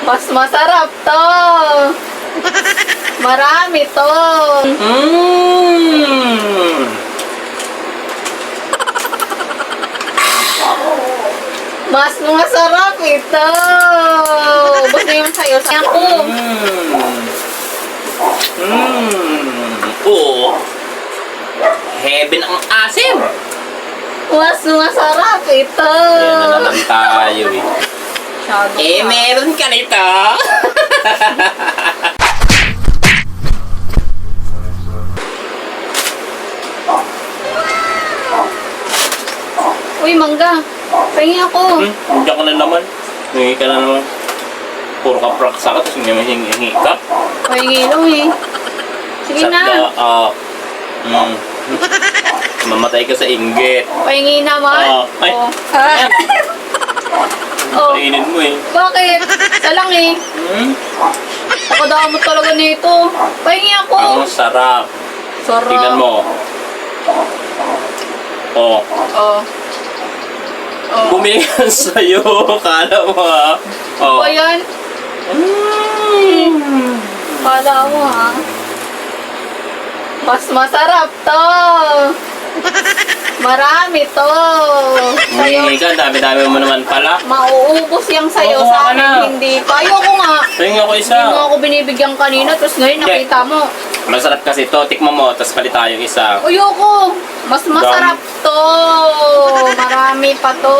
Mas masarap to. Marami to. Mas masarap ito. Ubus na yung sayo sa ako. Oh. Heaven ang asim. Mas masarap ito. Yan na naman tayo eh. Masyado ka. Meron ka nito. Uy, mangga. Pahingi ako. Diyan ka na naman. Hingi ka na naman. Puro ka praksa ka, tapos hingi ka. Pahingi lang eh. Sige na. Mamatay ka sa inggit. Pahingi naman. Ay. Oh. Ayan. Oh. Kainin mo eh. Bakit? Salang eh. Nakadamot talaga nito. Pahingi ako. Ang sarap. Sarap. Tingnan mo. Oh. Oh. Oh. Bumili yan sa'yo. Kala mo ha. Ano ba yan? Kala mo ha? Mas masarap to. Marami to. Sa'yo, Hingi ka, dami-dami mo naman pala. mauubos yung sa'yo Oo, sa ka na. akin. Hindi pa. Ayoko nga. Tingnan ako isa. Hindi mo ako binibigyan kanina, tapos ngayon nakita mo. Masarap kasi to. Tikman mo, tapos palit tayo isa. Ayoko. Mas masarap to. Marami pa to.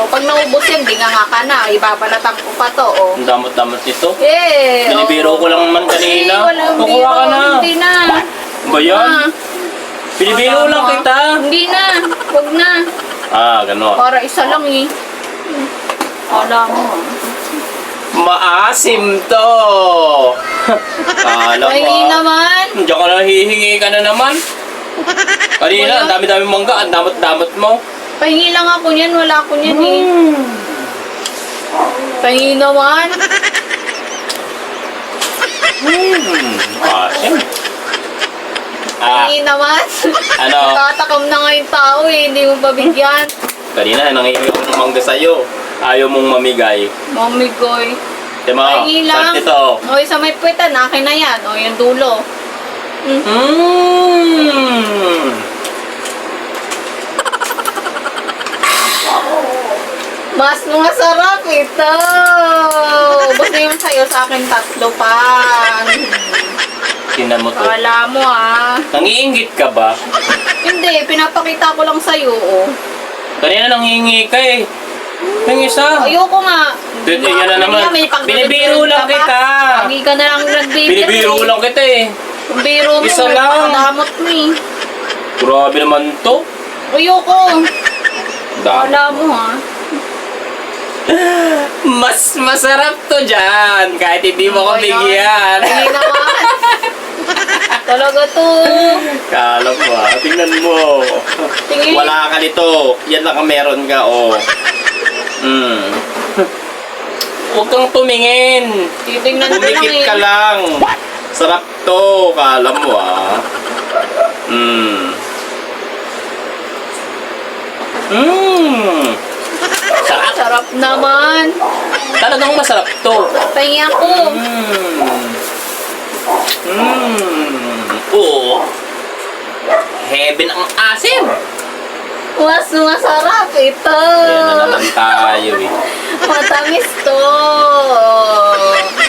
Pag naubos yan, di nga ka na. Ibabalatan ko pa to. Oh. Ang damot-damot nito. Eh. Binibiro ko lang naman kanina. Walang Kukuha biro. ka na. Hindi na. Ba yan? Ah. Binibiro lang Tama. kita. Hindi na. Huwag na. Gano'n. Para isa lang eh. Kala mo. Maasim to. Kala mo. Pahingi naman. Diyan ka na hihingi ka na naman. Kanina, ang dami-dami mangga. Ang damot-damot mo. Pahingi lang ako niyan. Wala ako niyan eh. Pahingi naman. Maasim. Pahingi naman. Ano? Tatakam na nga yung tao eh. Hindi mo pabigyan. Kanina, nangingi ako ng mangga sa'yo. Ayaw mong mamigay. Mami Goy. Diba? Pahingi lang. Sarap ito. O, sa may puwetan. Akin na yan. O, yung dulo. Mas masarap ito. Ubus na yung sayo sa akin tatlo pa. Tingnan mo to. Kala mo ah. Nangiinggit ka ba? Hindi, pinapakita ko lang sa'yo oh. Kanina nangihingi ka eh. Yung isa. Ayoko nga. Dito yan na naman. May pag- Binibiro lang ka ba? kita. Lagi ka na lang nagbibiro. Binibiro lang kita eh. Ang biro mo, Isa lang. damot mo eh. Grabe naman to. Ayoko. Dami. Kala mo ha. Mas masarap to dyan. Kahit hindi mo ko bigyan. Hindi naman. Talaga to. Kala mo ah. Tingnan mo. Tingin. Wala ka nito. Yan lang ang meron ka oh. Huwag kang tumingin. Titingnan ko lang Tumikit eh. ka lang. Sarap to. Kala mo ah. Sarap. Sarap naman. Talagang masarap to. Pahingi ako. Oh. Heaven ang asim. Mas masarap ito. Yan na naman tayo eh. Matamis to.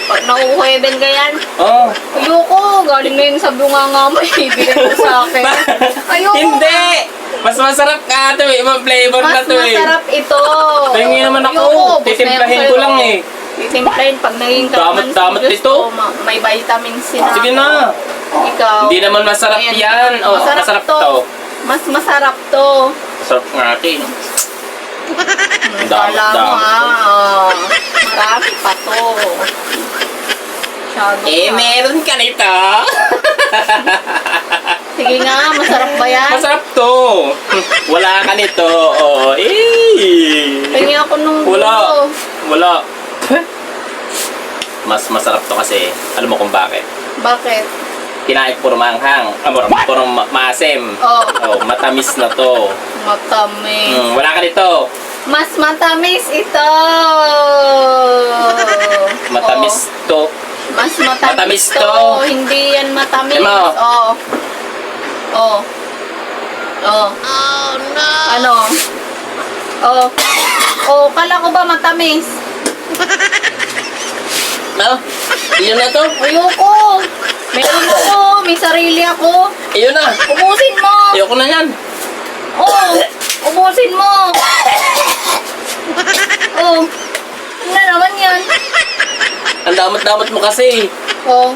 Pag nakukuheben ka yan, Oh. ayoko. Galing na yun sa bunganga mo. Ibigay mo sa akin. Ayoko. Hindi! Mas masarap ka ito eh. Ibang flavor na Mas to eh. masarap ito. Pahingi naman ako. Ayoko. Titimplahin ko lang eh. Titimplahin pag naging Damot-damot ito. May vitamin C na. Sige na. Ikaw. Hindi naman masarap Ayan. yan. Oh, masarap to. Mas masarap to. Sarap nga ito eh. Kala mo Damot-damot. ah. Marami pa to. Masyado ka. Meron ka nito. Sige nga, masarap ba yan? Masarap to. Wala ka nito. Oh, Tingin ako nung Wala. dulo. Wala. Mas masarap to kasi. Alam mo kung bakit? Bakit? Kinain ko puro manghang. Puro maasim. Oh. Oh, matamis na to. Matamis. Wala ka nito. Mas matamis ito. matamis, Matamis to. to. Hindi yan matamis. Ano? Oh. Oh. Oh. Oh, no. Ano? Oh. Oh, kala ko ba matamis? No? Iyon na to? Ayoko. May ano ko, may sarili ako. Iyon na. Ubusin mo. Ayoko na yan. Oh, ubusin mo. Oh. Ano na naman yan? Ang damot-damot mo kasi. Oh.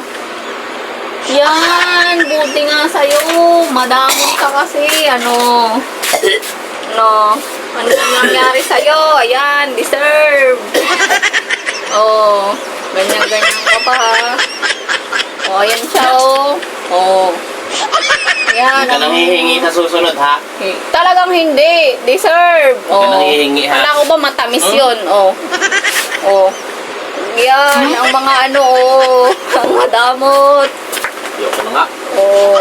Yan, buti nga sa'yo. Madamot ka kasi. Ano? Ano yung nangyari sa'yo? Ayan, deserve. Oh, ganyan-ganyan ka pa ha. Oh, ayan siya oh. Oh. Yan. Hindi ka nang hihingi sa susunod ha. Talagang hindi. Deserve. Hindi ka nang hihingi ha. Kala ko ba matamis yun? Oh. Oh. Yan, ang mga ano oh. Ang madamot. Ayoko na nga. Oh.